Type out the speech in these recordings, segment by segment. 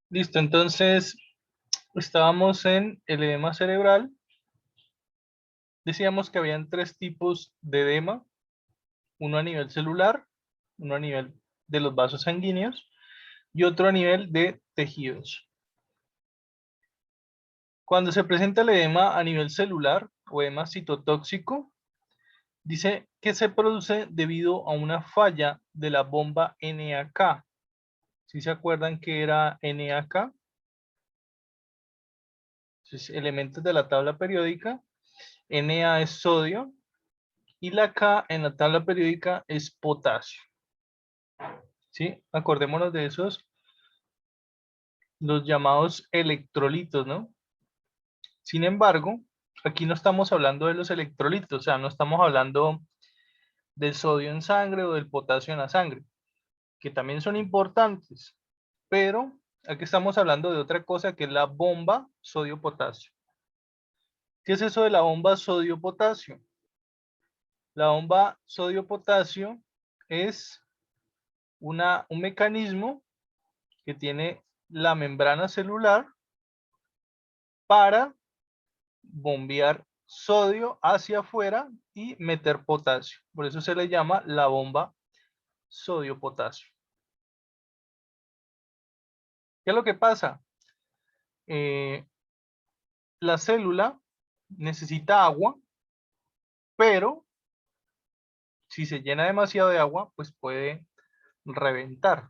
Listo, entonces estábamos en el edema cerebral. Decíamos que habían tres tipos de edema, uno a nivel celular, uno a nivel de los vasos sanguíneos y otro a nivel de tejidos. Cuando se presenta el edema a nivel celular o edema citotóxico, dice que se produce debido a una falla de la bomba NAK. ¿Sí se acuerdan que era NAK? Entonces, elementos de la tabla periódica. Na es sodio y la K en la tabla periódica es potasio. ¿Sí? Acordémonos de esos, los llamados electrolitos, ¿no? Sin embargo, aquí no estamos hablando de los electrolitos, o sea, no estamos hablando del sodio en sangre o del potasio en la sangre, que también son importantes, pero aquí estamos hablando de otra cosa que es la bomba sodio-potasio. ¿Qué es eso de la bomba sodio-potasio? La bomba sodio-potasio es un mecanismo que tiene la membrana celular para bombear sodio hacia afuera y meter potasio. Por eso se le llama la bomba sodio-potasio. ¿Qué es lo que pasa? Eh, la célula necesita agua, pero si se llena demasiado de agua, pues puede reventar.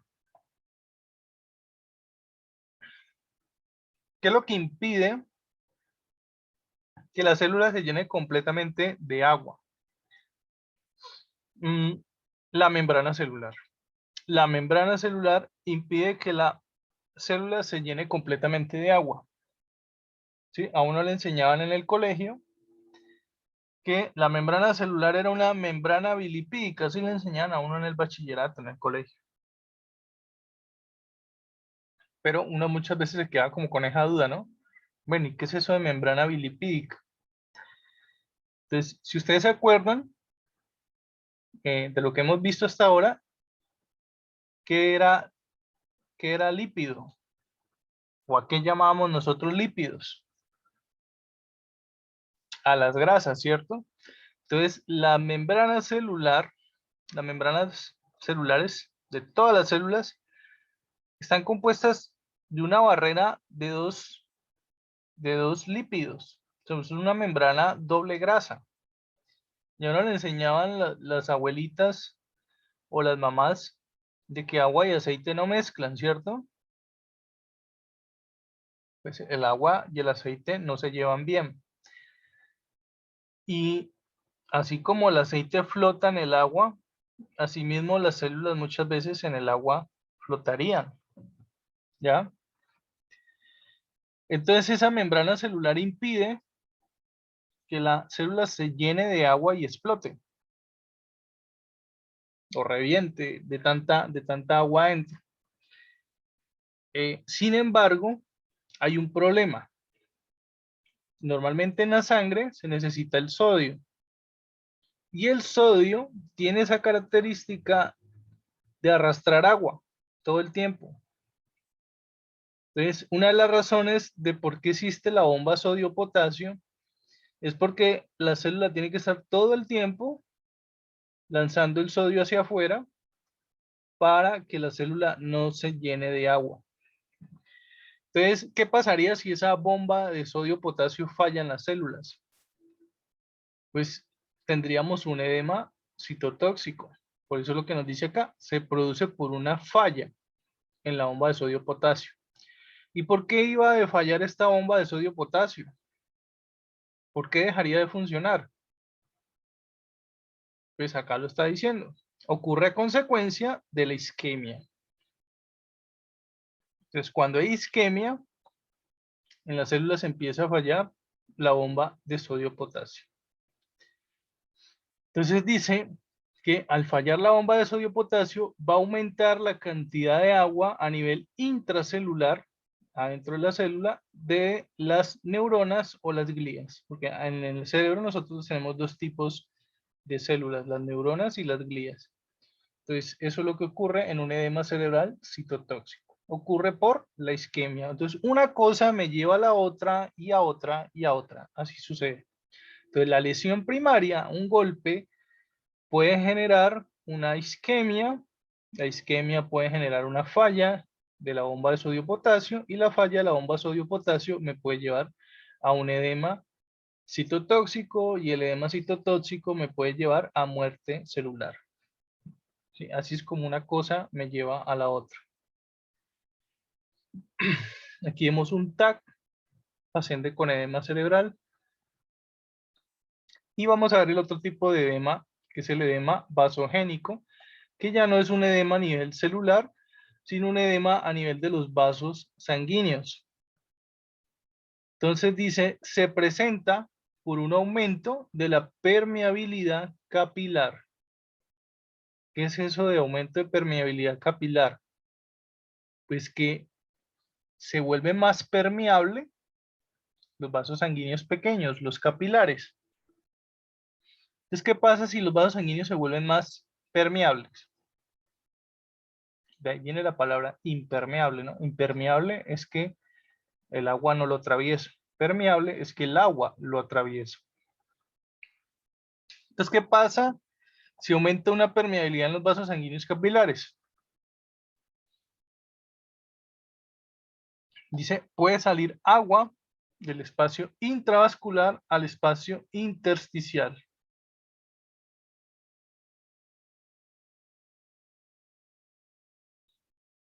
¿Qué es lo que impide que la célula se llene completamente de agua? La membrana celular. La membrana celular impide que la célula se llene completamente de agua. ¿Sí? A uno le enseñaban en el colegio que la membrana celular era una membrana bilipídica, así le enseñaban a uno en el bachillerato, en el colegio. Pero uno muchas veces se queda como con esa duda, ¿no? Bueno, ¿y qué es eso de membrana bilipídica? Entonces, si ustedes se acuerdan de lo que hemos visto hasta ahora, ¿qué era, qué era lípido? ¿O a qué llamábamos nosotros lípidos? A las grasas, ¿cierto? Entonces, la membrana celular, las membranas celulares de todas las células están compuestas de una barrera de dos lípidos. Es una membrana doble grasa. Ya no le enseñaban las abuelitas o las mamás de que agua y aceite no mezclan, ¿cierto? Pues el agua y el aceite no se llevan bien. Y así como el aceite flota en el agua, asimismo las células muchas veces en el agua flotarían, ¿ya? Entonces esa membrana celular impide que la célula se llene de agua y explote o reviente de tanta agua dentro. Sin embargo, hay un problema. Normalmente en la sangre se necesita el sodio y el sodio tiene esa característica de arrastrar agua todo el tiempo. Entonces, una de las razones de por qué existe la bomba sodio-potasio es porque la célula tiene que estar todo el tiempo lanzando el sodio hacia afuera para que la célula no se llene de agua. Entonces, ¿qué pasaría si esa bomba de sodio-potasio falla en las células? Pues tendríamos un edema citotóxico. Por eso lo que nos dice acá, se produce por una falla en la bomba de sodio-potasio. ¿Y por qué iba a fallar esta bomba de sodio-potasio? ¿Por qué dejaría de funcionar? Pues acá lo está diciendo. Ocurre a consecuencia de la isquemia. Entonces, cuando hay isquemia, en las células empieza a fallar la bomba de sodio-potasio. Entonces dice que al fallar la bomba de sodio-potasio va a aumentar la cantidad de agua a nivel intracelular, adentro de la célula, de las neuronas o las glías. Porque en el cerebro nosotros tenemos dos tipos de células, las neuronas y las glías. Entonces, eso es lo que ocurre en un edema cerebral citotóxico. ocurre por la isquemia. Entonces, una cosa me lleva a la otra y a otra y a otra. Así sucede. Entonces, la lesión primaria, un golpe, puede generar una isquemia. La isquemia puede generar una falla de la bomba de sodio-potasio y la falla de la bomba de sodio-potasio me puede llevar a un edema citotóxico y el edema citotóxico me puede llevar a muerte celular. ¿Sí? Así es como una cosa me lleva a la otra. Aquí vemos un TAC, paciente con edema cerebral. Y vamos a ver el otro tipo de edema, que es el edema vasogénico, que ya no es un edema a nivel celular, sino un edema a nivel de los vasos sanguíneos. Entonces dice, se presenta por un aumento de la permeabilidad capilar. ¿Qué es eso de aumento de permeabilidad capilar? Pues que se vuelve más permeable los vasos sanguíneos pequeños, los capilares. Entonces, ¿qué pasa si los vasos sanguíneos se vuelven más permeables? De ahí viene la palabra impermeable, ¿no? Impermeable es que el agua no lo atraviesa. Permeable es que el agua lo atraviesa. Entonces, ¿qué pasa si aumenta una permeabilidad en los vasos sanguíneos capilares? Dice, puede salir agua del espacio intravascular al espacio intersticial.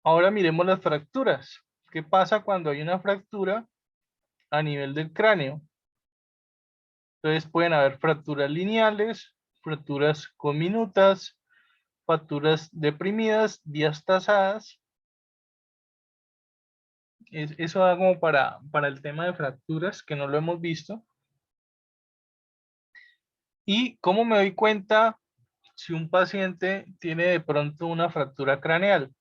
Ahora miremos las fracturas. ¿Qué pasa cuando hay una fractura a nivel del cráneo? Entonces pueden haber fracturas lineales, fracturas conminutas, fracturas deprimidas, diastasadas. Eso da como para el tema de fracturas, que no lo hemos visto. ¿Y cómo me doy cuenta si un paciente tiene de pronto una fractura craneal?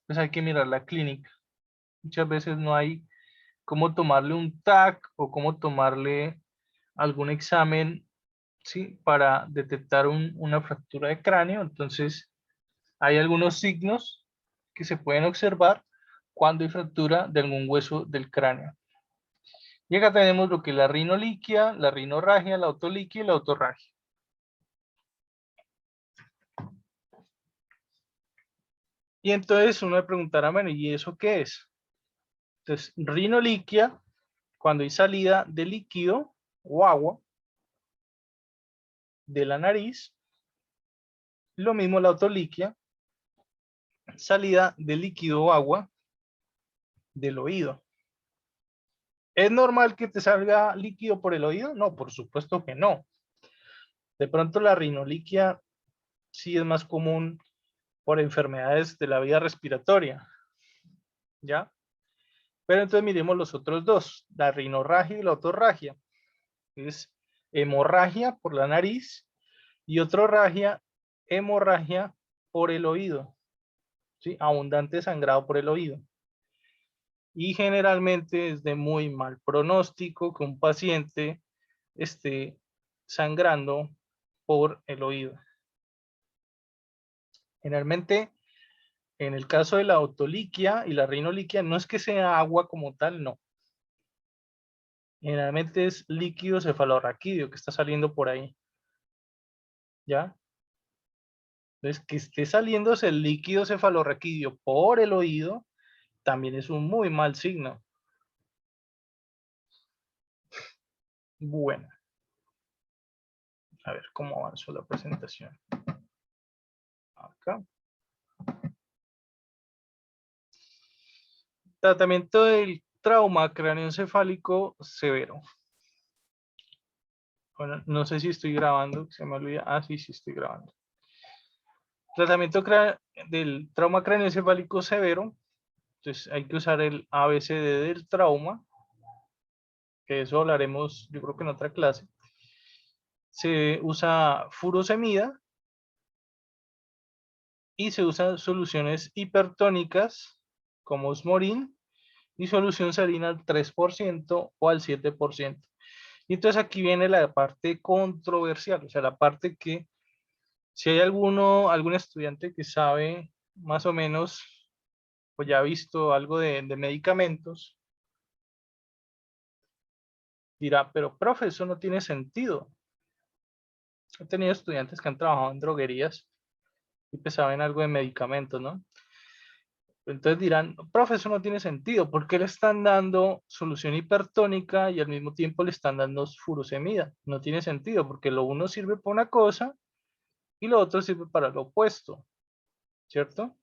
Pues hay que mirar la clínica. Muchas veces no hay cómo tomarle un TAC o cómo tomarle algún examen, ¿sí? Para detectar una fractura de cráneo. Entonces, hay algunos signos que se pueden observar cuando hay fractura de algún hueso del cráneo. Y acá tenemos lo que es la rinoliquia, la rinorragia, la autoliquia y la autorragia. Y entonces uno me preguntará, bueno, ¿y eso qué es? Entonces, rinoliquia, cuando hay salida de líquido o agua de la nariz. Lo mismo la autoliquia, salida de líquido o agua del oído. ¿Es normal que te salga líquido por el oído? No, por supuesto que no. De pronto la rinoliquia sí es más común por enfermedades de la vía respiratoria, ¿ya? Pero entonces miremos los otros dos, la rinorragia y la otorragia. Es hemorragia por la nariz y otorragia, hemorragia por el oído, ¿sí? Abundante sangrado por el oído. Y generalmente es de muy mal pronóstico que un paciente esté sangrando por el oído. Generalmente, en el caso de la otoliquia y la rinoliquia, no es que sea agua como tal, no. Generalmente es líquido cefalorraquídeo que está saliendo por ahí. ¿Ya? Entonces, que esté saliéndose el líquido cefalorraquídeo por el oído, también es un muy mal signo. Bueno, a ver cómo avanzó la presentación. Acá. Tratamiento del trauma craneoencefálico severo. Bueno, no sé si estoy grabando, se me olvida. Ah, sí, sí estoy grabando. Tratamiento del trauma craneoencefálico severo. Entonces hay que usar el ABCD del trauma, que eso hablaremos yo creo que en otra clase. Se usa furosemida y se usan soluciones hipertónicas como Osmorin y solución salina al 3% o al 7%. Y entonces aquí viene la parte controversial, o sea, la parte que si hay algún estudiante que sabe más o menos o ya ha visto algo de medicamentos, dirá, pero profe, eso no tiene sentido. He tenido estudiantes que han trabajado en droguerías y pues saben algo de medicamentos, ¿no? Entonces dirán, profe, eso no tiene sentido. ¿Por qué le están dando solución hipertónica y al mismo tiempo le están dando furosemida? No tiene sentido, porque lo uno sirve para una cosa y lo otro sirve para lo opuesto, ¿cierto?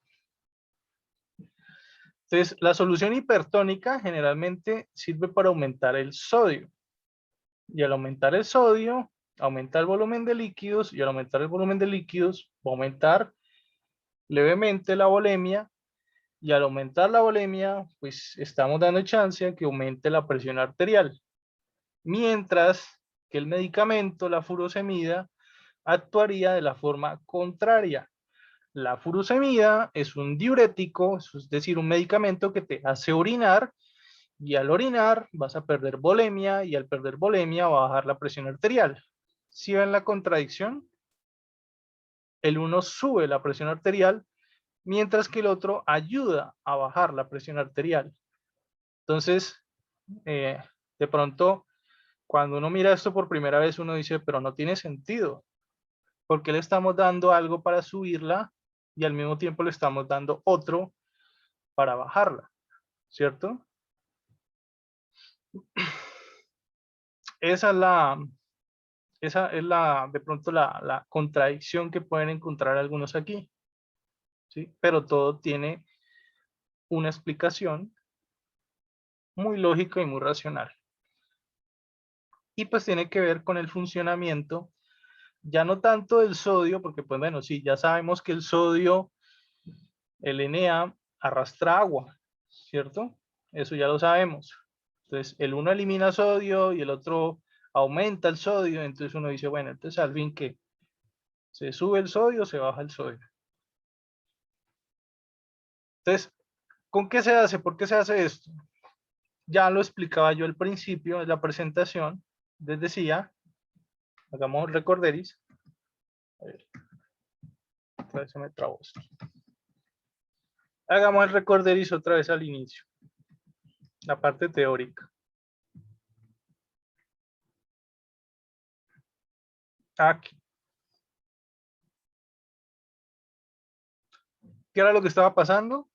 Entonces, la solución hipertónica generalmente sirve para aumentar el sodio. Y al aumentar el sodio, aumenta el volumen de líquidos, y al aumentar el volumen de líquidos, va a aumentar levemente la volemia, y al aumentar la volemia, pues estamos dando chance a que aumente la presión arterial. Mientras que el medicamento, la furosemida, actuaría de la forma contraria. La furosemida es un diurético, es decir, un medicamento que te hace orinar, y al orinar vas a perder volemia, y al perder volemia va a bajar la presión arterial. ¿Sí ven la contradicción? El uno sube la presión arterial, mientras que el otro ayuda a bajar la presión arterial. Entonces, de pronto, cuando uno mira esto por primera vez, uno dice, pero no tiene sentido. ¿Por qué le estamos dando algo para subirla y al mismo tiempo le estamos dando otro para bajarla? ¿Cierto? Esa es de pronto la contradicción que pueden encontrar algunos aquí. ¿Sí? Pero todo tiene una explicación muy lógica y muy racional. Y pues tiene que ver con el funcionamiento, ya no tanto del sodio, porque pues bueno, sí, ya sabemos que el sodio, el Na, arrastra agua, ¿cierto? Eso ya lo sabemos. Entonces, el uno elimina sodio y el otro aumenta el sodio, entonces uno dice, bueno, entonces al fin que se sube el sodio, se baja el sodio. Entonces, ¿con qué se hace? ¿Por qué se hace esto? Ya lo explicaba yo al principio de la presentación. Les decía, hagamos recorderis. A ver, otra vez se me trabó esto. Hagamos el recorderis otra vez al inicio. La parte teórica. Aquí. ¿Qué era lo que estaba pasando?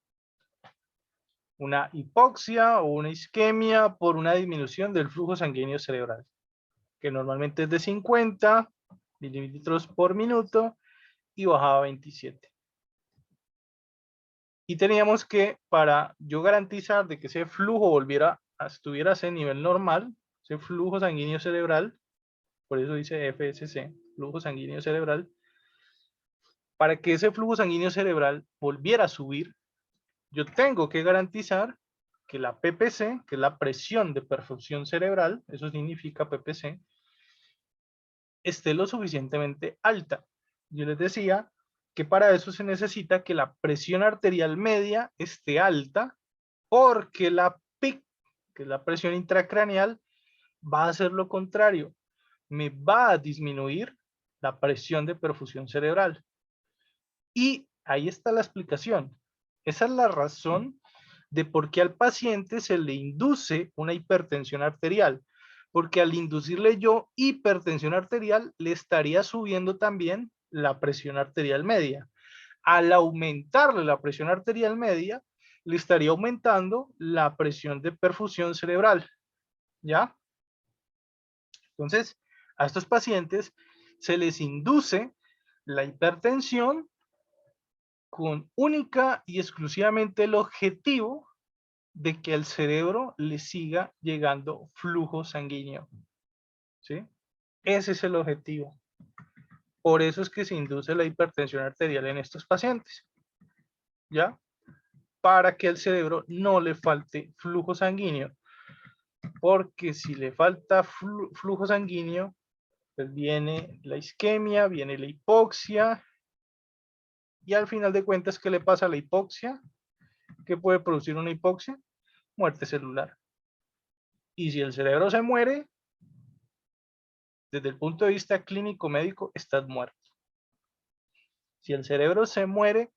Una hipoxia o una isquemia por una disminución del flujo sanguíneo cerebral, que normalmente es de 50 mililitros por minuto y bajaba a 27. Y teníamos que, para yo garantizar de que ese flujo estuviera a ese nivel normal, ese flujo sanguíneo cerebral, por eso dice FSC, flujo sanguíneo cerebral, para que ese flujo sanguíneo cerebral volviera a subir, yo tengo que garantizar que la PPC, que es la presión de perfusión cerebral, eso significa PPC, esté lo suficientemente alta. Yo les decía que para eso se necesita que la presión arterial media esté alta, porque la PIC, que es la presión intracraneal, va a hacer lo contrario. Me va a disminuir la presión de perfusión cerebral. Y ahí está la explicación. Esa es la razón de por qué al paciente se le induce una hipertensión arterial. Porque al inducirle yo hipertensión arterial, le estaría subiendo también la presión arterial media. Al aumentarle la presión arterial media, le estaría aumentando la presión de perfusión cerebral. ¿Ya? Entonces, a estos pacientes se les induce la hipertensión con única y exclusivamente el objetivo de que al cerebro le siga llegando flujo sanguíneo. ¿Sí? Ese es el objetivo. Por eso es que se induce la hipertensión arterial en estos pacientes. ¿Ya? Para que al cerebro no le falte flujo sanguíneo. Porque si le falta flujo sanguíneo, pues viene la isquemia, viene la hipoxia. Y al final de cuentas, ¿qué le pasa a la hipoxia? ¿Qué puede producir una hipoxia? Muerte celular. Y si el cerebro se muere, desde el punto de vista clínico médico, estás muerto. Si el cerebro se muere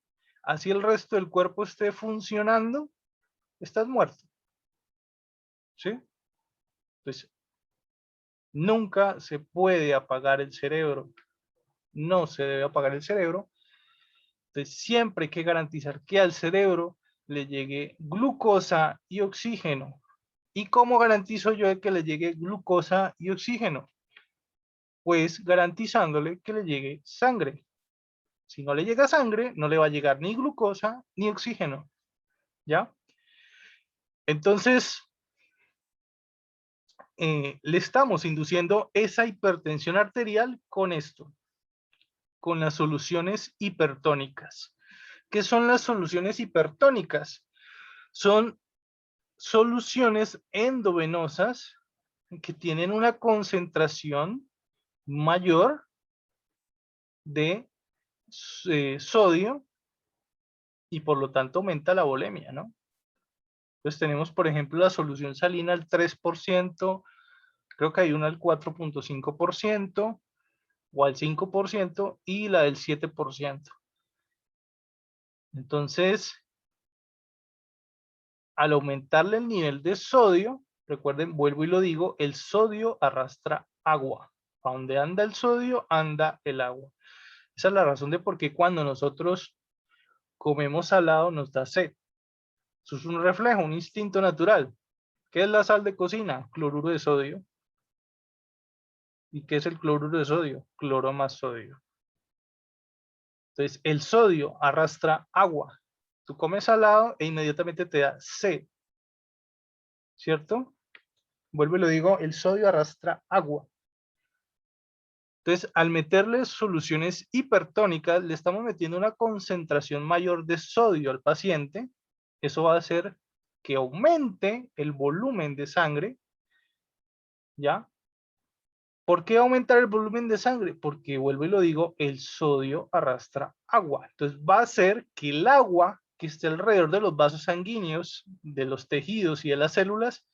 así el resto del cuerpo esté funcionando, estás muerto. ¿Sí? Entonces, nunca se puede apagar el cerebro. No se debe apagar el cerebro. Entonces, siempre hay que garantizar que al cerebro le llegue glucosa y oxígeno. ¿Y cómo garantizo yo de que le llegue glucosa y oxígeno? Pues garantizándole que le llegue sangre. Si no le llega sangre, no le va a llegar ni glucosa ni oxígeno. ¿Ya? Entonces, le estamos induciendo esa hipertensión arterial con esto, con las soluciones hipertónicas. ¿Qué son las soluciones hipertónicas? Son soluciones endovenosas que tienen una concentración mayor de sodio y por lo tanto aumenta la volemia, ¿no? Entonces tenemos, por ejemplo, la solución salina al 3%, creo que hay una al 4.5% o al 5% y la del 7%. Entonces, al aumentarle el nivel de sodio, recuerden, vuelvo y lo digo, el sodio arrastra agua. A donde anda el sodio, anda el agua. Esa es la razón de por qué cuando nosotros comemos salado nos da sed. Eso es un reflejo, un instinto natural. ¿Qué es la sal de cocina? Cloruro de sodio. ¿Y qué es el cloruro de sodio? Cloro más sodio. Entonces, el sodio arrastra agua. Tú comes salado e inmediatamente te da sed. ¿Cierto? Vuelvo y lo digo, el sodio arrastra agua. Entonces, al meterle soluciones hipertónicas, le estamos metiendo una concentración mayor de sodio al paciente. Eso va a hacer que aumente el volumen de sangre. ¿Ya? ¿Por qué aumentar el volumen de sangre? Porque, vuelvo y lo digo, el sodio arrastra agua. Entonces, va a hacer que el agua que esté alrededor de los vasos sanguíneos, de los tejidos y de las células,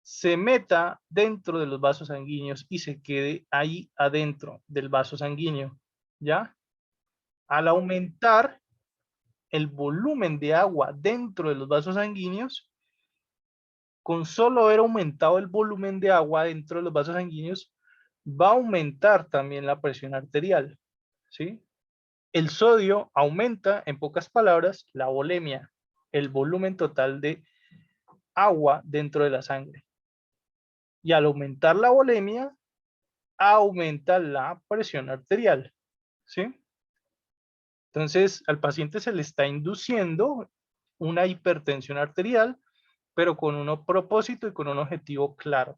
se meta dentro de los vasos sanguíneos y se quede ahí adentro del vaso sanguíneo, ¿ya? Al aumentar el volumen de agua dentro de los vasos sanguíneos, con solo haber aumentado el volumen de agua dentro de los vasos sanguíneos, va a aumentar también la presión arterial, ¿sí? El sodio aumenta, en pocas palabras, la volemia, el volumen total de agua dentro de la sangre. Y al aumentar la volemia, aumenta la presión arterial, ¿sí? Entonces, al paciente se le está induciendo una hipertensión arterial, pero con un propósito y con un objetivo claro.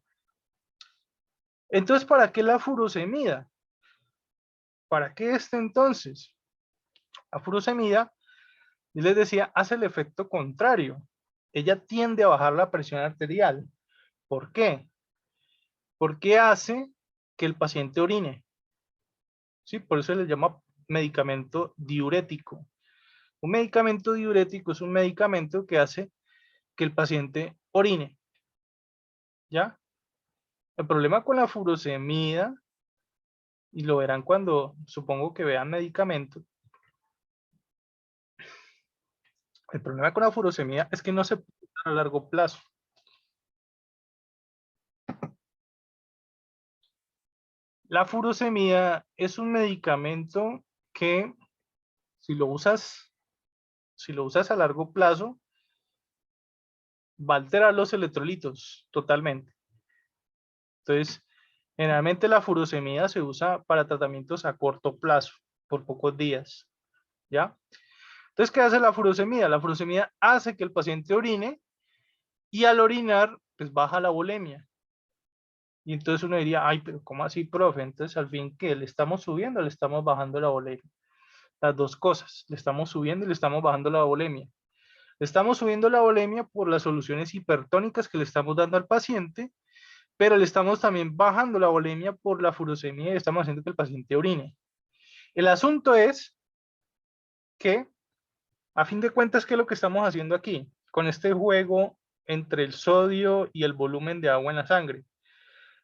Entonces, ¿para qué la furosemida? ¿Para qué entonces? La furosemida, yo les decía, hace el efecto contrario. Ella tiende a bajar la presión arterial. ¿Por qué? Porque hace que el paciente orine. ¿Sí? Por eso se le llama medicamento diurético. Un medicamento diurético es un medicamento que hace que el paciente orine. ¿Ya? El problema con la furosemida, y lo verán cuando supongo que vean medicamento, el problema con la furosemida es que no se puede usar a largo plazo. La furosemida es un medicamento que si lo usas a largo plazo, va a alterar los electrolitos totalmente. Entonces, generalmente la furosemida se usa para tratamientos a corto plazo, por pocos días, ¿ya? Entonces, ¿qué hace la furosemida? La furosemida hace que el paciente orine y al orinar, pues baja la volemia. Y entonces uno diría, ay, pero ¿cómo así, profe? Entonces, al fin, ¿qué? ¿Le estamos subiendo o le estamos bajando la volemia? Las dos cosas, le estamos subiendo y le estamos bajando la volemia. Le estamos subiendo la volemia por las soluciones hipertónicas que le estamos dando al paciente, pero le estamos también bajando la volemia por la furosemia y estamos haciendo que el paciente orine. El asunto es que, a fin de cuentas, ¿qué es lo que estamos haciendo aquí? Con este juego entre el sodio y el volumen de agua en la sangre.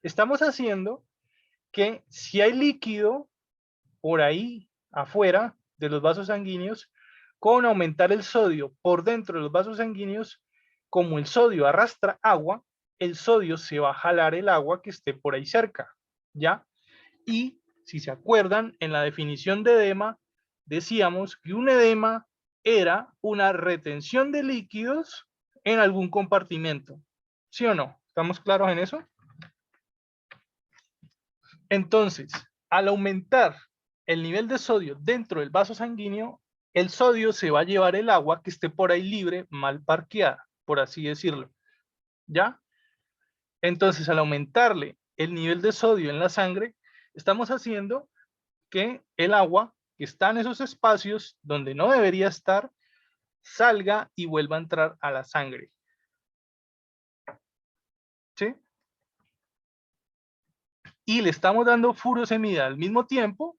Estamos haciendo que si hay líquido por ahí afuera de los vasos sanguíneos, con aumentar el sodio por dentro de los vasos sanguíneos, como el sodio arrastra agua, el sodio se va a jalar el agua que esté por ahí cerca, ¿ya? Y si se acuerdan, en la definición de edema, decíamos que un edema era una retención de líquidos en algún compartimento. ¿Sí o no? ¿Estamos claros en eso? Entonces, al aumentar el nivel de sodio dentro del vaso sanguíneo, el sodio se va a llevar el agua que esté por ahí libre, mal parqueada, por así decirlo. ¿Ya? Entonces, al aumentarle el nivel de sodio en la sangre, estamos haciendo que el agua que está en esos espacios donde no debería estar, salga y vuelva a entrar a la sangre. ¿Sí? Y le estamos dando furosemida al mismo tiempo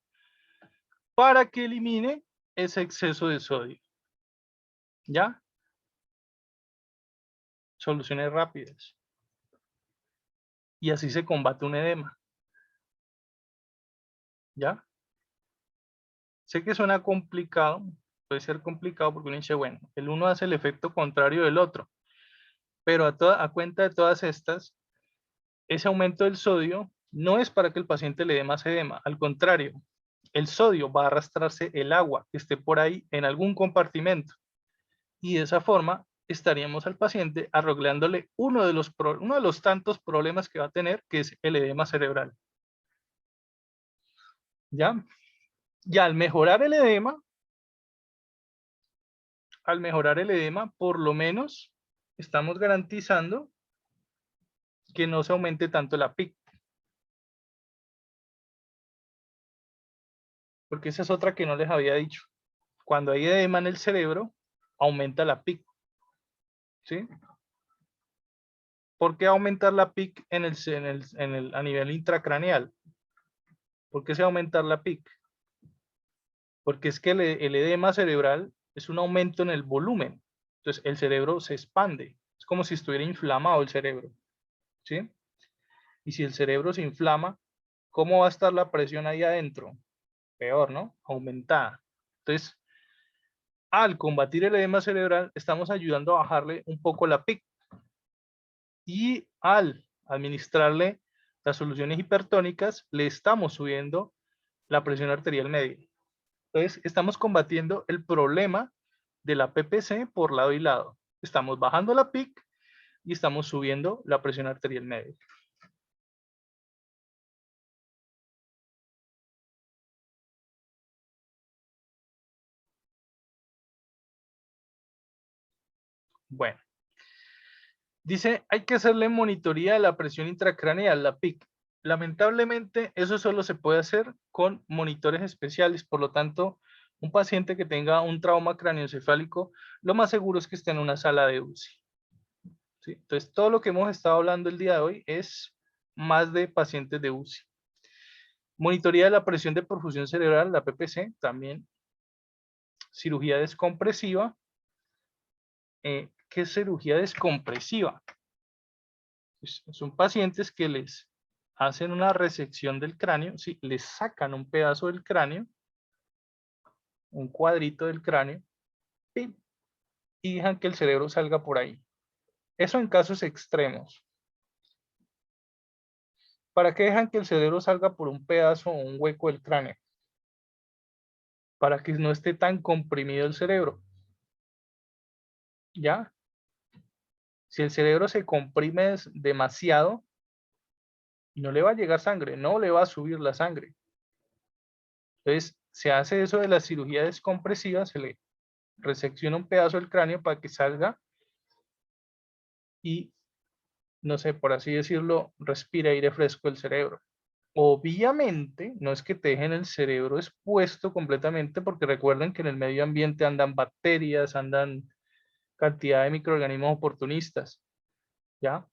para que elimine ese exceso de sodio. ¿Ya? Soluciones rápidas. Y así se combate un edema. ¿Ya? Sé que suena complicado, puede ser complicado porque uno dice, bueno, el uno hace el efecto contrario del otro, pero a cuenta de todas estas, ese aumento del sodio no es para que el paciente le dé más edema, al contrario, el sodio va a arrastrarse el agua que esté por ahí en algún compartimento y de esa forma estaríamos al paciente arreglándole uno de los tantos problemas que va a tener, que es el edema cerebral. ¿Ya? Y al mejorar el edema, por lo menos estamos garantizando que no se aumente tanto la PIC. Porque esa es otra que no les había dicho. Cuando hay edema en el cerebro, aumenta la PIC. ¿Sí? ¿Por qué aumentar la PIC a nivel intracraneal? ¿Por qué se va a aumentar la PIC? Porque es que el edema cerebral es un aumento en el volumen. Entonces el cerebro se expande. Es como si estuviera inflamado el cerebro. ¿Sí? Y si el cerebro se inflama, ¿cómo va a estar la presión ahí adentro? Peor, ¿no? Aumentada. Entonces, al combatir el edema cerebral, estamos ayudando a bajarle un poco la PIC. Y al administrarle las soluciones hipertónicas, le estamos subiendo la presión arterial media. Entonces, estamos combatiendo el problema de la PPC por lado y lado. Estamos bajando la PIC y estamos subiendo la presión arterial media. Bueno, dice, hay que hacerle monitoría de la presión intracraneal, la PIC. Lamentablemente, eso solo se puede hacer con monitores especiales. Por lo tanto, un paciente que tenga un trauma craneoencefálico, lo más seguro es que esté en una sala de UCI. ¿Sí? Entonces, todo lo que hemos estado hablando el día de hoy es más de pacientes de UCI. Monitoría de la presión de perfusión cerebral, la PPC, también. Cirugía descompresiva. ¿Qué es cirugía descompresiva? Son pacientes que les hacen una resección del cráneo, ¿sí? Les sacan un pedazo del cráneo, un cuadrito del cráneo, ¡pim! Y dejan que el cerebro salga por ahí. Eso en casos extremos. ¿Para qué dejan que el cerebro salga por un pedazo o un hueco del cráneo? Para que no esté tan comprimido el cerebro. ¿Ya? Si el cerebro se comprime demasiado, no le va a llegar sangre, no le va a subir la sangre. Entonces, se hace eso de la cirugía descompresiva, se le resecciona un pedazo del cráneo para que salga y, no sé, por así decirlo, respire aire fresco el cerebro. Obviamente, no es que te dejen el cerebro expuesto completamente, porque recuerden que en el medio ambiente andan bacterias, andan cantidad de microorganismos oportunistas, ¿ya?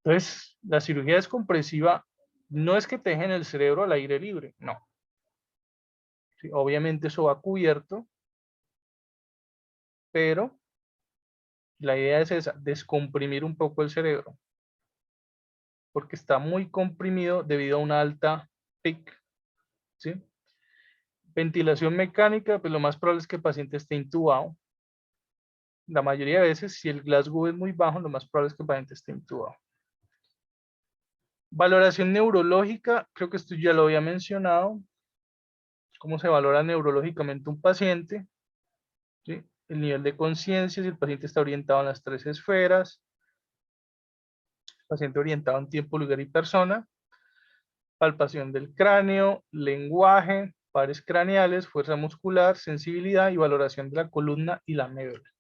Entonces, la cirugía descompresiva no es que te dejen el cerebro al aire libre, no. Sí, obviamente eso va cubierto, pero la idea es esa, descomprimir un poco el cerebro, porque está muy comprimido debido a una alta PIC, ¿sí? Ventilación mecánica, pues lo más probable es que el paciente esté intubado. La mayoría de veces, si el Glasgow es muy bajo, lo más probable es que el paciente esté intubado. Valoración neurológica, creo que esto ya lo había mencionado. ¿Cómo se valora neurológicamente un paciente? ¿Sí? El nivel de conciencia, si el paciente está orientado en las tres esferas, paciente orientado en tiempo, lugar y persona, palpación del cráneo, lenguaje, pares craneales, fuerza muscular, sensibilidad y valoración de la columna y la médula.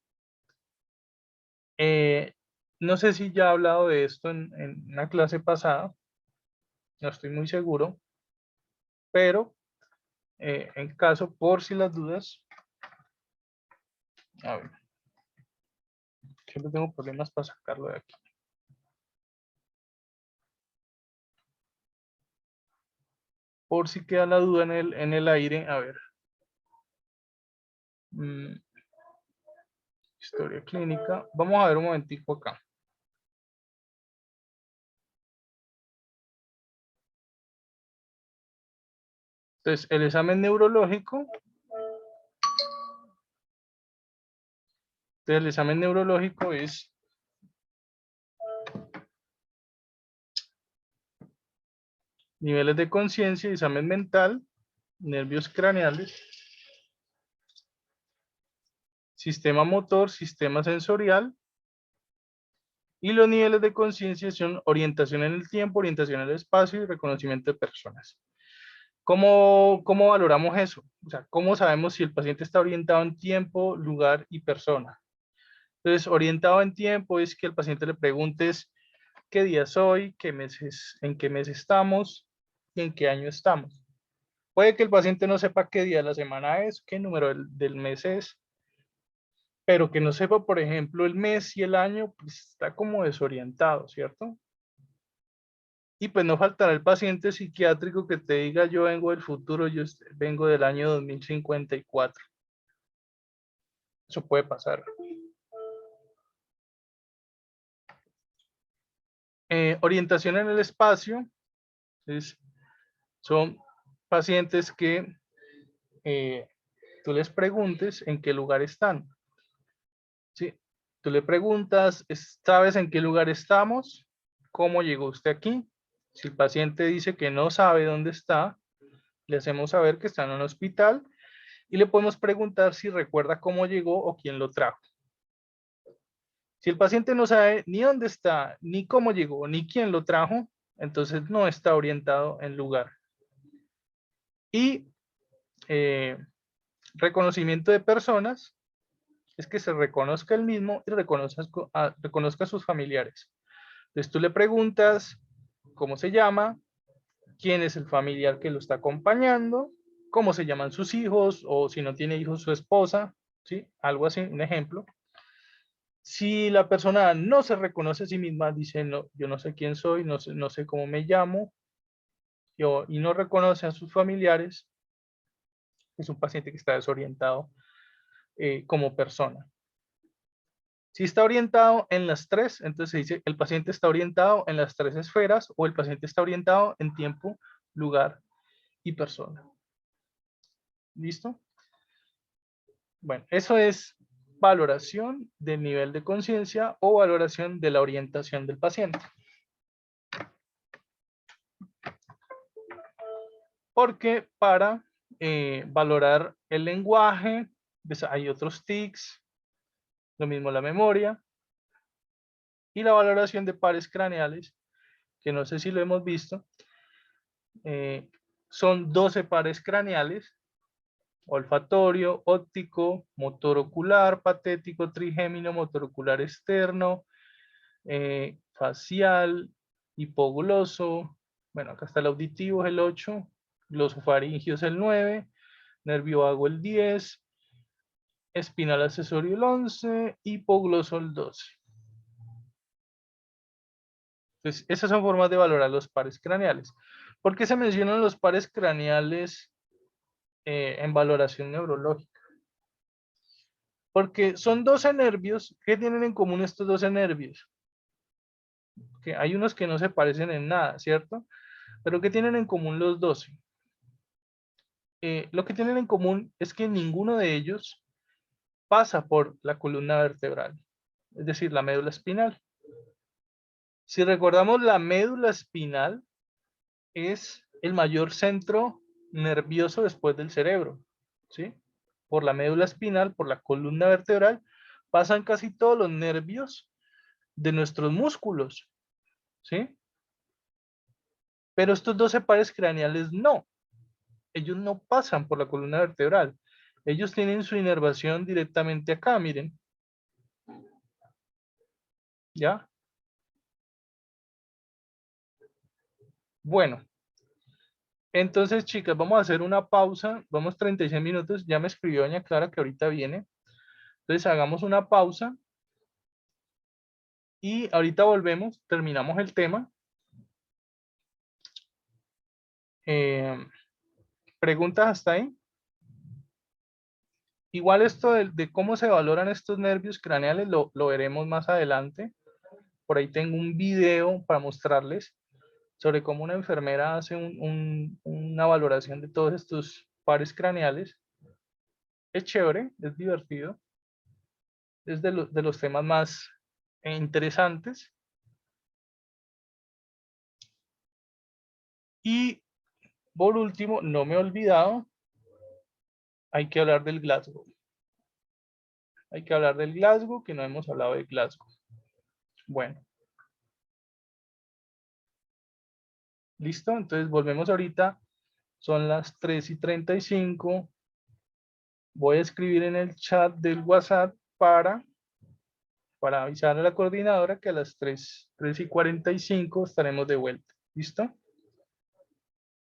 No sé si ya he hablado de esto en una clase pasada, no estoy muy seguro, pero en caso, por si las dudas, a ver, siempre tengo problemas para sacarlo de aquí. Por si queda la duda en el aire, a ver. Historia clínica. Vamos a ver un momentico acá. Entonces, el examen neurológico. Entonces, el examen neurológico es niveles de conciencia, examen mental, nervios craneales, sistema motor, sistema sensorial. Y los niveles de conciencia son orientación en el tiempo, orientación en el espacio y reconocimiento de personas. ¿Cómo valoramos eso? O sea, ¿cómo sabemos si el paciente está orientado en tiempo, lugar y persona? Entonces, orientado en tiempo es que el paciente le preguntes qué día es hoy, qué meses, en qué mes estamos y en qué año estamos. Puede que el paciente no sepa qué día de la semana es, qué número del mes es, pero que no sepa, por ejemplo, el mes y el año, pues está como desorientado, ¿cierto? Y pues no faltará el paciente psiquiátrico que te diga yo vengo del futuro, yo vengo del año 2054. Eso puede pasar. Orientación en el espacio. Entonces, son pacientes que tú les preguntes en qué lugar están. ¿Sí? Tú le preguntas, ¿sabes en qué lugar estamos? ¿Cómo llegó usted aquí? Si el paciente dice que no sabe dónde está, le hacemos saber que está en un hospital y le podemos preguntar si recuerda cómo llegó o quién lo trajo. Si el paciente no sabe ni dónde está, ni cómo llegó, ni quién lo trajo, entonces no está orientado en lugar. Y reconocimiento de personas es que se reconozca el mismo y reconozca a sus familiares. Entonces tú le preguntas cómo se llama, quién es el familiar que lo está acompañando, cómo se llaman sus hijos o si no tiene hijos su esposa, ¿sí? Algo así, un ejemplo. Si la persona no se reconoce a sí misma, dice, no, yo no sé quién soy, no sé cómo me llamo, y no reconoce a sus familiares, es un paciente que está desorientado como persona. Si está orientado en las tres, entonces se dice el paciente está orientado en las tres esferas o el paciente está orientado en tiempo, lugar y persona. ¿Listo? Bueno, eso es valoración del nivel de conciencia o valoración de la orientación del paciente. Porque para valorar el lenguaje, pues hay otros tics, lo mismo la memoria y la valoración de pares craneales, que no sé si lo hemos visto, son 12 pares craneales: olfatorio, óptico, motor ocular, patético, trigémino, motor ocular externo, facial, hipogloso, bueno, acá está el auditivo, es el 8, glosofaringio es el 9, nervio vago el 10, espinal accesorio el 11, hipogloso el 12. Entonces, esas son formas de valorar los pares craneales. ¿Por qué se mencionan los pares craneales en valoración neurológica? Porque son 12 nervios. ¿Qué tienen en común estos 12 nervios? Que hay unos que no se parecen en nada, ¿cierto? Pero ¿qué tienen en común los 12? lo que tienen en común es que ninguno de ellos pasa por la columna vertebral, es decir, la médula espinal. Si recordamos, la médula espinal es el mayor centro nervioso después del cerebro, ¿sí? Por la médula espinal, por la columna vertebral, pasan casi todos los nervios de nuestros músculos, ¿sí? Pero estos 12 pares craneales no, ellos no pasan por la columna vertebral. Ellos tienen su inervación directamente acá, miren. ¿Ya? Bueno, entonces, chicas, vamos a hacer una pausa. Vamos 36 minutos. Ya me escribió doña Clara que ahorita viene. Entonces, hagamos una pausa y ahorita volvemos, terminamos el tema. Eh, ¿Preguntas hasta ahí? Igual esto de cómo se valoran estos nervios craneales lo veremos más adelante. Por ahí tengo un video para mostrarles sobre cómo una enfermera hace una valoración de todos estos pares craneales. Es chévere, es divertido, es de los temas más interesantes. Y por último, no me he olvidado, hay que hablar del Glasgow. Hay que hablar del Glasgow, que no hemos hablado de Glasgow. Bueno, listo, entonces volvemos ahorita. Son las 3:35. Voy a escribir en el chat del WhatsApp para avisar a la coordinadora que a las 3:45 estaremos de vuelta. ¿Listo?